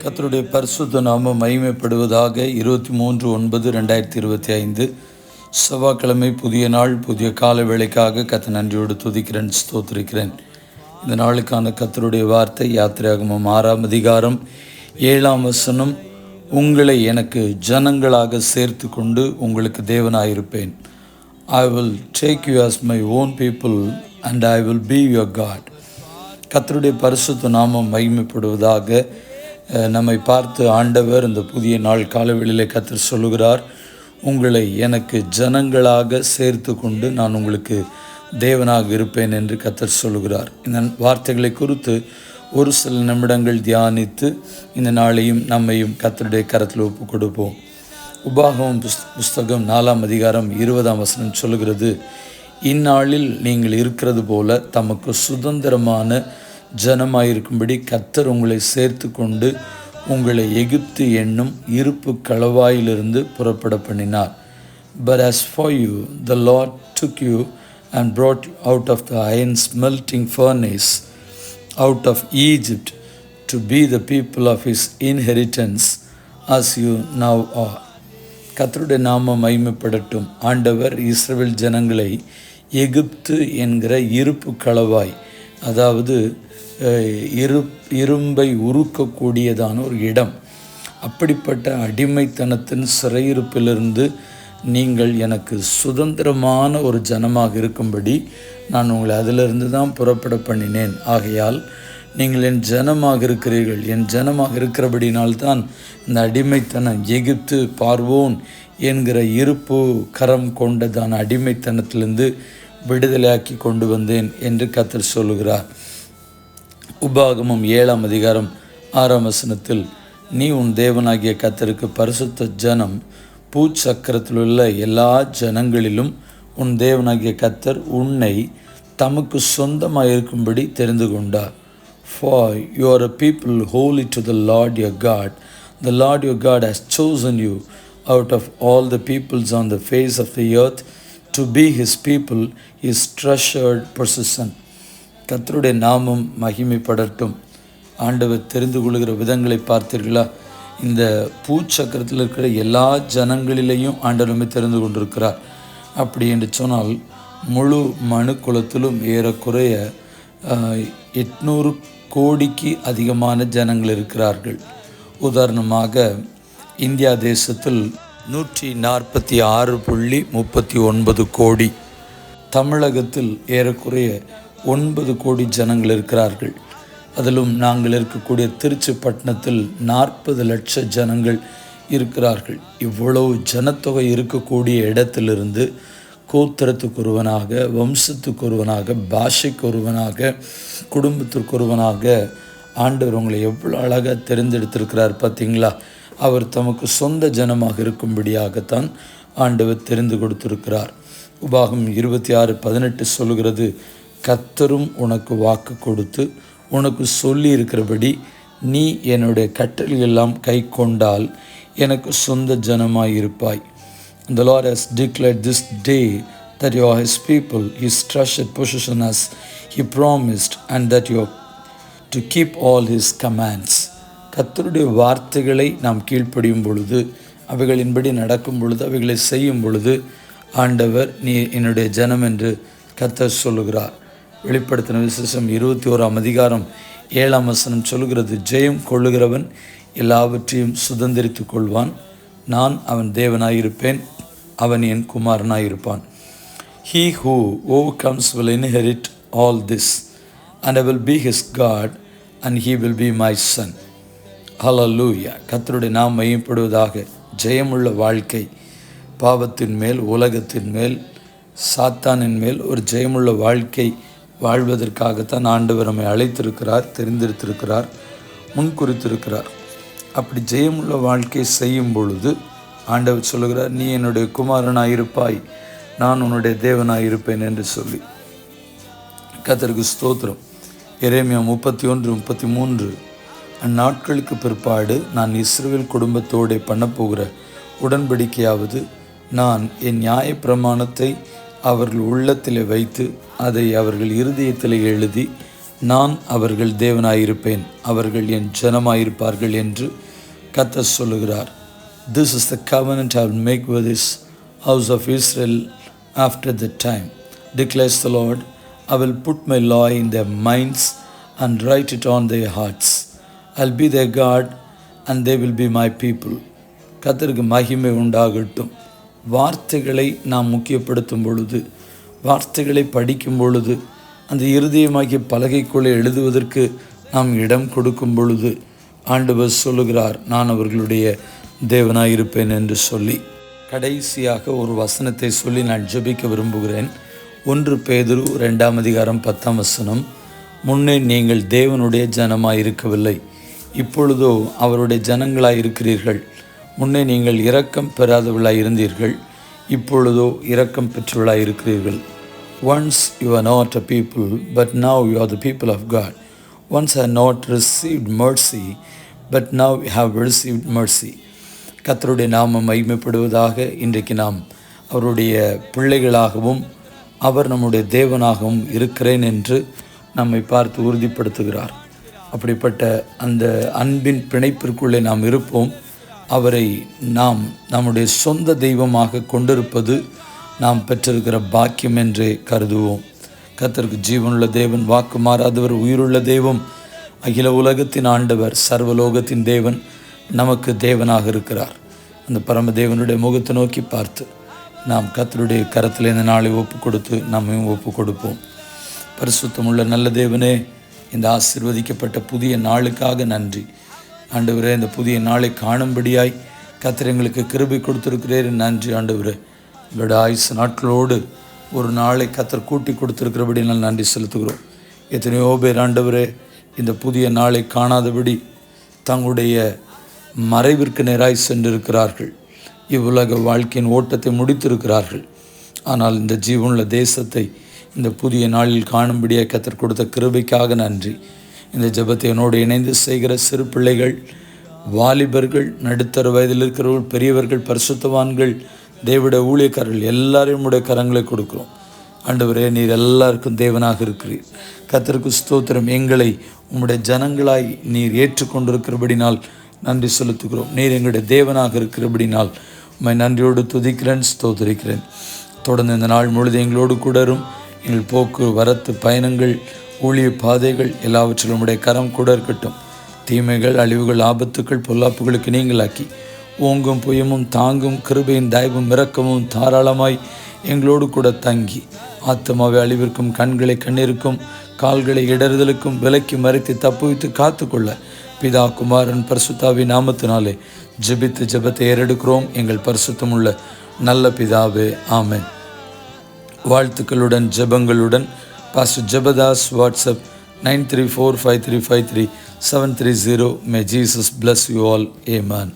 கர்த்தருடைய பரிசுத்த நாமம் மகிமைப்படுவதாக. 23/9/2025 செவ்வாய்க்கிழமை, புதிய நாள், புதிய கால வேளைக்காக கர்த்தர் நன்றியோடு துதிக்கிறேன், ஸ்தோத்திரிக்கிறேன். இந்த நாளுக்கான கர்த்தருடைய வார்த்தை யாத்திராகமம் 6ஆம் அதிகாரம் 7ஆம் வசனம். உங்களை எனக்கு ஜனங்களாக சேர்த்து கொண்டு உங்களுக்கு தேவனாயிருப்பேன். I will take you as my own people and I will be your God. கர்த்தருடைய பரிசுத்த நாமம் மகிமைப்படுவதாக. நம்மை பார்த்து ஆண்டவர் இந்த புதிய நாள் காலவெளியிலே கர்த்தர் சொல்லுகிறார், உங்களை எனக்கு ஜனங்களாக சேர்த்து கொண்டு நான் உங்களுக்கு தேவனாக இருப்பேன் என்று கர்த்தர் சொல்லுகிறார். இந்த வார்த்தைகளை குறித்து ஒரு சில நிமிடங்கள் தியானித்து இந்த நாளையும் நம்மையும் கர்த்தருடைய கரத்தில் ஒப்பு கொடுப்போம். உபாகமம் புஸ்தகம் 4ஆம் அதிகாரம் 20ஆம் வசனம் சொல்லுகிறது, இந்நாளில் நீங்கள் இருக்கிறது போல தமக்கு சுதந்திரமான ஜனமாயிருக்கும்படி கர்த்தர் உங்களை சேர்த்து கொண்டு உங்களை எகிப்து என்னும் இருப்பு களவாயிலிருந்து புறப்பட பண்ணினார். But as for you, the Lord took you and brought you out of the iron smelting furnace, out of Egypt, to be the people of his inheritance, as you now are. கர்த்தருடைய நாமம் மகிமைப்படட்டும். ஆண்டவர் இஸ்ரவேல் ஜனங்களை எகிப்து என்கிற இருப்பு களவாய், அதாவது இரும்பை உருக்கக்கூடியதான ஒரு இடம், அப்படிப்பட்ட அடிமைத்தனத்தின் சிறையிருப்பிலிருந்து நீங்கள் எனக்கு சுதந்திரமான ஒரு ஜனமாக இருக்கும்படி நான் உங்களை அதிலிருந்து தான் புறப்பட பண்ணினேன். ஆகையால் நீங்கள் என் ஜனமாக இருக்கிறீர்கள். என் ஜனமாக இருக்கிறபடினால்தான் இந்த அடிமைத்தனம், எகிப்து பார்வோன் என்கிற இருப்பு கரம் கொண்டதான அடிமைத்தனத்திலிருந்து விடுதலையாக்கி கொண்டு வந்தேன் என்று கர்த்தர் சொல்லுகிறார். உபாகமம் 7ஆம் அதிகாரம் 6ஆம் வசனத்தில், நீ உன் தேவனாகிய கர்த்தருக்கு பரிசுத்த ஜனம், பூச்சக்கரத்தில் உள்ள எல்லா ஜனங்களிலும் உன் தேவனாகிய கர்த்தர் உன்னை தமக்கு சொந்தமாக இருக்கும்படி தெரிந்து கொண்டார். For you are a people holy to the Lord your God. The Lord your God has chosen you out of all the peoples on the face of the earth to be his people, his treasured possession. கர்த்தருடைய நாமம் மகிமைப்படட்டும். ஆண்டவர் தெரிந்து கொள்கிற விதங்களை பார்த்தீர்களா? இந்த பூச்சக்கரத்தில் இருக்கிற எல்லா ஜனங்களிலேயும் ஆண்டவருமே தெரிந்து கொண்டிருக்கிறார். அப்படி என்று சொன்னால் முழு மனு குலத்திலும் ஏறக்குறைய 800 கோடிக்கு அதிகமான ஜனங்கள் இருக்கிறார்கள். உதாரணமாக இந்தியா தேசத்தில் 146.39 கோடி, தமிழகத்தில் ஏறக்குறைய 9 கோடி ஜனங்கள் இருக்கிறார்கள். அதிலும் நாங்கள் இருக்கக்கூடிய திருச்சி பட்டணத்தில் 40 லட்சம் ஜனங்கள் இருக்கிறார்கள். இவ்வளவு ஜனத்தொகை இருக்கக்கூடிய இடத்திலிருந்து கோத்திரத்துக்கு ஒருவனாக, வம்சத்துக்கு ஒருவனாக, பாஷைக்கு ஒருவனாக, குடும்பத்திற்கு ஒருவனாக ஆண்டவர் உங்களை எவ்வளோ அழகாக தெரிந்தெடுத்திருக்கிறார் பார்த்தீங்களா? அவர் தமக்கு சொந்த ஜனமாக இருக்கும்படியாகத்தான் ஆண்டவர் தெரிந்து கொடுத்திருக்கிறார். உபாகம் 26:18 சொல்கிறது, கர்த்தரும் உனக்கு வாக்கு கொடுத்து உனக்கு சொல்லி இருக்கிறபடி நீ என்னுடைய கட்டளையெல்லாம் கை கொண்டால் எனக்கு சொந்த ஜனமாயிருப்பாய். The Lord has declared this day that you are his people, his treasured possession as he promised, and that you are to keep all his commands. கர்த்தருடைய வார்த்தைகளை நாம் கீழ்ப்படியும் பொழுது, அவைகளின்படி நடக்கும் பொழுது, அவைகளை செய்யும் பொழுது ஆண்டவர் நீ என்னுடைய ஜனம் என்று கர்த்தர் சொல்லுகிறார். வெளிப்படுத்தின விசேஷம் 21ஆம் அதிகாரம் 7ஆம் வசனம் சொல்லுகிறது, ஜெயம் கொள்ளுகிறவன் எல்லாவற்றையும் சுதந்திரித்து கொள்வான். நான் அவன் தேவனாயிருப்பேன், அவன் என் குமாரனாயிருப்பான். He who overcomes will inherit all this, and I will be his God, and he will be my son. Hallelujah. கர்த்தருடைய நாமம் மகிமைப்படுவதாக. ஜெயமுள்ள வாழ்க்கை, பாவத்தின் மேல், உலகத்தின் மேல், சாத்தானின் மேல் ஒரு ஜெயமுள்ள வாழ்க்கை வாழ்வதற்காகத்தான் ஆண்டவர் நம்மை அழைத்திருக்கிறார், தெரிந்தெடுத்திருக்கிறார், முன்குறித்திருக்கிறார். அப்படி ஜெயமுள்ள வாழ்க்கை செய்யும் பொழுது ஆண்டவர் சொல்லுகிறார், நீ என்னுடைய குமாரனாயிருப்பாய், நான் உன்னுடைய தேவனாயிருப்பேன் என்று சொல்லி. கர்த்தருக்கு ஸ்தோத்திரம். எரேமியா 31:33, அந்நாட்களுக்கு பிற்பாடு நான் இஸ்ரவேல் குடும்பத்தோடு பண்ணப்போகிற உடன்படிக்கையாவது, நான் என் நியாயப்பிரமாணத்தை அவர்கள் உள்ளத்திலே வைத்து அதை அவர்கள் இருதயத்தில் எழுதி நான் அவர்கள் தேவனாயிருப்பேன், அவர்கள் என் ஜனமாயிருப்பார்கள் என்று கர்த்தர் சொல்லுகிறார். This is the covenant I will make with this house of Israel after that time, declares the Lord. I will put my law in their minds and write it on their hearts. I'll be their God and they will be my people. கர்த்தருக்கு மகிமை உண்டாகட்டும். வார்த்தைகளை நாம் முக்கியப்படுத்தும் பொழுது, வார்த்தைகளை படிக்கும் பொழுது, அந்த இருதயமாகிய பலகைக்குள்ளே எழுதுவதற்கு நாம் இடம் கொடுக்கும் பொழுது ஆண்டவர் சொல்லுகிறார், நான் அவர்களுடைய தேவனாயிருப்பேன் என்று சொல்லி. கடைசியாக ஒரு வசனத்தை சொல்லி நான் ஜெபிக்க விரும்புகிறேன். 1 பேதுரு 2 அதிகாரம் 10 முன்னே நீங்கள் தேவனுடைய ஜனமாயிருக்கவில்லை, இப்பொழுதோ அவருடைய ஜனங்களாய் இருக்கிறீர்கள். முன்னே நீங்கள் இரக்கம் பெறாதவர்களாய் இருந்தீர்கள், இப்பொழுதோ இரக்கம் பெற்றவர்களாய் இருக்கிறீர்கள். Once you are not a people, but now you are the people of God. Once I had not received mercy, but now we have received mercy. கர்த்தருடைய நாமம் மகிமைப்படுவதாக. இன்றைக்கு நாம் அவருடைய பிள்ளைகளாகவும் அவர் நம்முடைய தேவனாகவும் இருக்கிறேன் என்று நம்மை பார்த்து உறுதிப்படுத்துகிறார். அப்படிப்பட்ட அந்த அன்பின் பிணைப்பிற்குள்ளே நாம் இருப்போம். அவரை நாம் நம்முடைய சொந்த தெய்வமாக கொண்டிருப்பது நாம் பெற்றிருக்கிற பாக்கியம் என்றே கருதுவோம். கர்த்தருக்கு ஜீவனுள்ள தேவன், வாக்கு மாறாதவர், உயிருள்ள தெய்வம், அகில உலகத்தின் ஆண்டவர், சர்வலோகத்தின் தேவன் நமக்கு தேவனாக இருக்கிறார். அந்த பரம தேவனுடைய முகத்தை நோக்கி பார்த்து நாம் கர்த்தருடைய கரத்தில் இந்த நாளை ஒப்பு கொடுத்து நம்மையும் ஒப்பு கொடுப்போம். பரிசுத்தமுள்ள நல்ல தேவனே, இந்த ஆசீர்வதிக்கப்பட்ட புதிய நாளுக்காக நன்றி ஆண்டவரே. இந்த புதிய நாளை காணும்படியாய் கர்த்தர் எங்களுக்கு கிருபை கொடுத்திருக்கிறேன், நன்றி ஆண்டவரே. எங்களுடைய ஆயுசு நாட்களோடு ஒரு நாளை கர்த்தர் கூட்டி கொடுத்திருக்கிறபடி நான் நன்றி செலுத்துகிறோம். எத்தனையோ பேர் ஆண்டவரே இந்த புதிய நாளை காணாதபடி தங்களுடைய மறைவிற்கு நேராய் சென்றிருக்கிறார்கள். இவ்வுலக வாழ்க்கையின் ஓட்டத்தை முடித்திருக்கிறார்கள். ஆனால் இந்த ஜீவனுள்ள தேசத்தை இந்த புதிய நாளில் காணும்படியாக கர்த்தர் கொடுத்த கிருபைக்காக நன்றி. இந்த ஜெபத்தை என்னோடு இணைந்து செய்கிற சிறு பிள்ளைகள், வாலிபர்கள், நடுத்தர வயதில் இருக்கிறவர்கள், பெரியவர்கள், பரிசுத்தவான்கள், தேவனுடைய ஊழியக்காரர்கள் எல்லாரையும் உடைய கரங்களை கொடுக்கிறோம். ஆண்டவரே, நீர் எல்லாருக்கும் தேவனாக இருக்கிறீர். கர்த்தருக்கு ஸ்தோத்திரம். எங்களை உம்முடைய ஜனங்களாய் நீர் ஏற்றுக்கொண்டிருக்கிறபடினால் நன்றி செலுத்துகிறோம். நீர் எங்களுடைய தேவனாக இருக்கிறபடினால் உம்மை நன்றியோடு துதிக்கிறேன், ஸ்தோத்திரிக்கிறேன். தொடர்ந்து இந்த நாள் முழுது எங்களோடு கூடரும். எங்கள் போக்கு வரத்து பயணங்கள், ஊழிய பாதைகள் எல்லாவற்றிலும் உடைய கரம் கூட இருக்கட்டும். தீமைகள், அழிவுகள், ஆபத்துக்கள், பொல்லாப்புகளுக்கு நீங்களாக்கி ஓங்கும் புயமும் தாங்கும் கிருபையின் தயவும் இரக்கமும் தாராளமாய் எங்களோடு கூட தங்கி ஆத்மாவை அழிவிற்கும், கண்களை கண்ணீருக்கும், கால்களை இடறுதலுக்கும் விலக்கி மறைத்து தப்புவித்து காத்துக்கொள்ள பிதா, குமாரன், பரிசுத்தாவின் நாமத்தினாலே ஜெபித்து ஜெபத்தை ஏறெடுக்கிறோம் எங்கள் பரிசுத்தமுள்ள நல்ல பிதாவே, ஆமென். வாழ்த்துக்களுடன் ஜெபங்களுடன் pastor Jebadas. WhatsApp 9345353730. May Jesus bless you all. Amen.